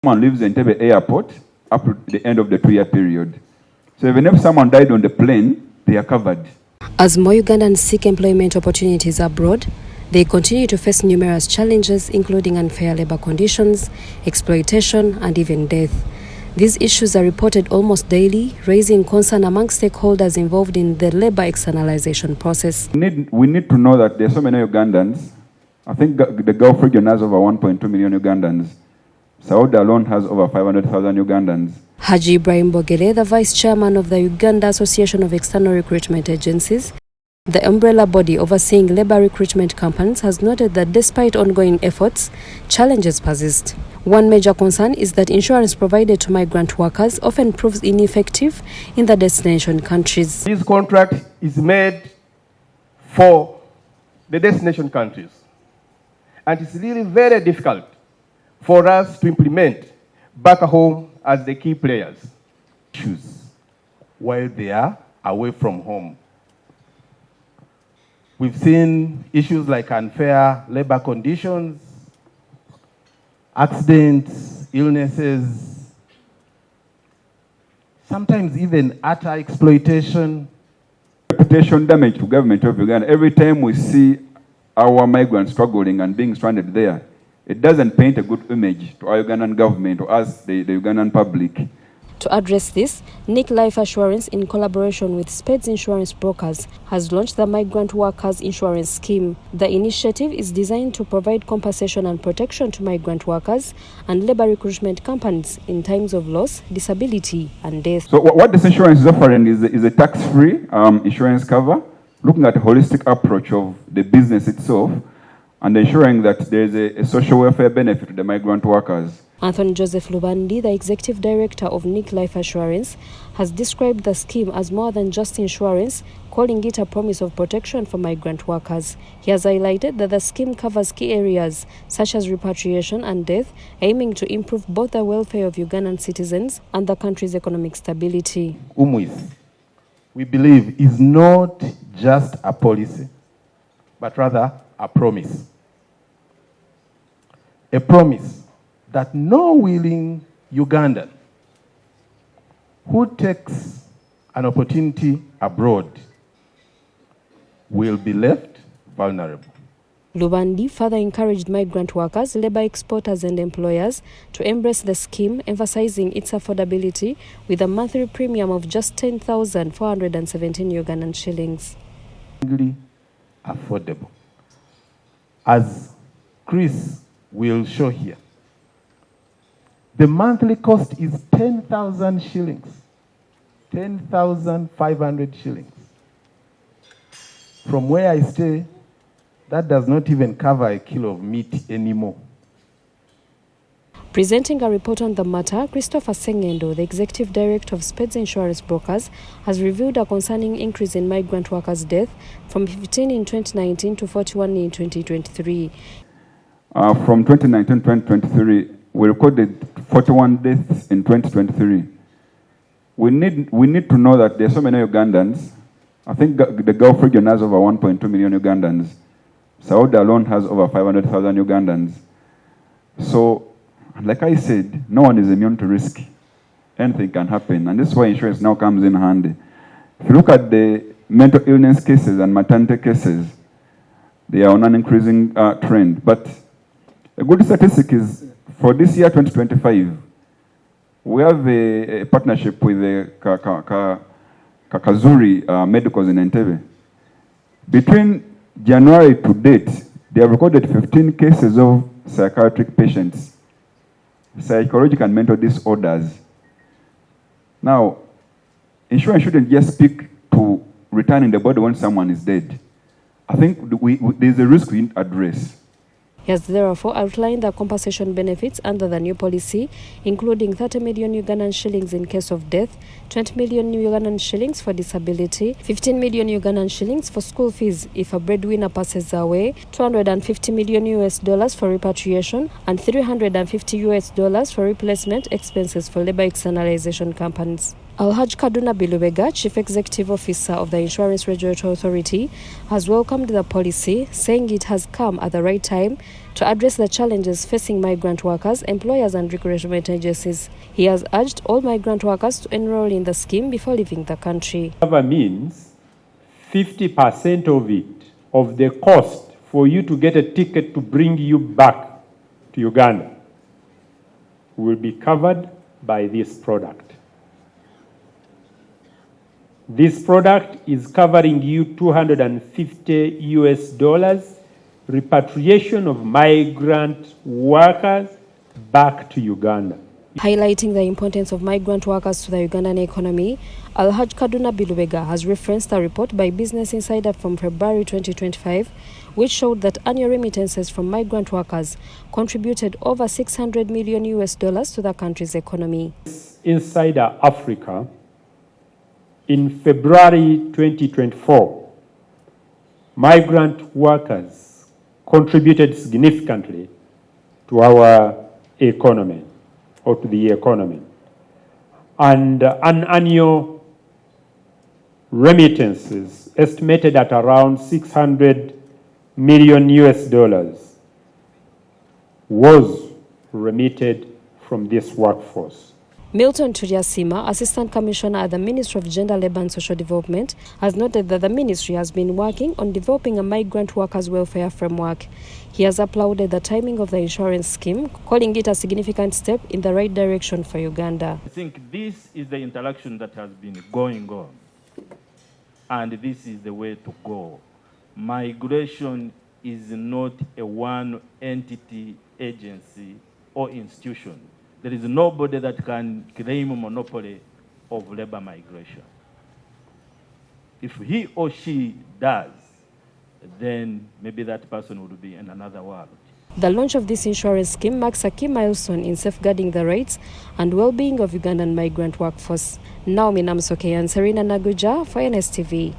Someone lives in Entebbe airport up to the end of the 2-year period. So even if someone died on the plane, they are covered. As more Ugandans seek employment opportunities abroad, they continue to face numerous challenges, including unfair labor conditions, exploitation, and even death. These issues are reported almost daily, raising concern among stakeholders involved in the labor externalization process. We need to know that there are so many Ugandans. I think the Gulf region has over 1.2 million Ugandans. Saudi alone has over 500,000 Ugandans. Haji Ibrahim Bogele, the vice chairman of the Uganda Association of External Recruitment Agencies, the umbrella body overseeing labor recruitment campaigns, has noted that despite ongoing efforts, challenges persist. One major concern is that insurance provided to migrant workers often proves ineffective in the destination countries. This contract is made for the destination countries, and it's really very difficult for us to implement back home as the key players. Issues while they are away from home. We've seen issues like unfair labor conditions, accidents, illnesses, sometimes even utter exploitation. Reputation damage to government of Uganda. Every time we see our migrants struggling and being stranded there, it doesn't paint a good image to our Ugandan government or us, the Ugandan public. To address this, NIC Life Assurance, in collaboration with Spades Insurance Brokers, has launched the Migrant Workers Insurance Scheme. The initiative is designed to provide compensation and protection to migrant workers and labor recruitment companies in times of loss, disability, and death. So what this insurance is offering is a tax-free insurance cover, looking at a holistic approach of the business itself and ensuring that there is a social welfare benefit to the migrant workers. Anthony Joseph Lubandi, the executive director of NIC Life Assurance, has described the scheme as more than just insurance, calling it a promise of protection for migrant workers. He has highlighted that the scheme covers key areas such as repatriation and death, aiming to improve both the welfare of Ugandan citizens and the country's economic stability. UMWIS, we believe, is not just a policy, but rather a promise. A promise that no willing Ugandan who takes an opportunity abroad will be left vulnerable. Lubandi further encouraged migrant workers, labor exporters and employers to embrace the scheme, emphasizing its affordability with a monthly premium of just 10,417 Ugandan shillings. Affordable. As Chris will show here, the monthly cost is 10,000 shillings, 10,500 shillings. From where I stay, that does not even cover a kilo of meat anymore. Presenting a report on the matter, Christopher Sengendo, the executive director of Spades Insurance Brokers, has revealed a concerning increase in migrant workers' death from 15 in 2019 to 41 in 2023. From 2019 to 2023, we recorded 41 deaths in 2023. We need to know that there are so many Ugandans. I think the Gulf region has over 1.2 million Ugandans. Saudi alone has over 500,000 Ugandans. So, like I said, no one is immune to risk. Anything can happen, and this is why insurance now comes in handy. If you look at the mental illness cases and maternity cases, they are on an increasing trend. But a good statistic is, for this year, 2025, we have a partnership with the Kakazuri Medicals in Entebbe. Between January to date, they have recorded 15 cases of psychiatric patients, psychological and mental disorders. Now, insurance shouldn't just speak to returning the body when someone is dead. I think there's a risk we need to address. He has therefore outlined the compensation benefits under the new policy, including 30 million Ugandan shillings in case of death, 20 million Ugandan shillings for disability, 15 million Ugandan shillings for school fees if a breadwinner passes away, 250 million US dollars for repatriation, and 350 US dollars for replacement expenses for labor externalization companies. Alhaj Kaduna Bilubega, Chief Executive Officer of the Insurance Regulatory Authority, has welcomed the policy, saying it has come at the right time to address the challenges facing migrant workers, employers and recruitment agencies. He has urged all migrant workers to enroll in the scheme before leaving the country. Cover means 50% of it, of the cost for you to get a ticket to bring you back to Uganda, will be covered by this product. This product is covering you $250 repatriation of migrant workers back to Uganda. Highlighting the importance of migrant workers to the Ugandan economy, Alhaj Kaduna Bilubega has referenced a report by Business Insider from February 2025, which showed that annual remittances from migrant workers contributed over $600 million to the country's economy. Insider Africa, in February 2024, migrant workers contributed significantly to our economy, or to the economy. And an annual remittances estimated at around $600 million was remitted from this workforce. Milton Turiasima, Assistant Commissioner at the Ministry of Gender, Labour and Social Development, has noted that the ministry has been working on developing a migrant workers' welfare framework. He has applauded the timing of the insurance scheme, calling it a significant step in the right direction for Uganda. I think this is the interaction that has been going on, and this is the way to go. Migration is not a one entity, agency, or institution. There is nobody that can claim a monopoly of labor migration. If he or she does, then maybe that person would be in another world. The launch of this insurance scheme marks a key milestone in safeguarding the rights and well-being of Ugandan migrant workforce. Naomi Namsoke and Serena Naguja for NSTV.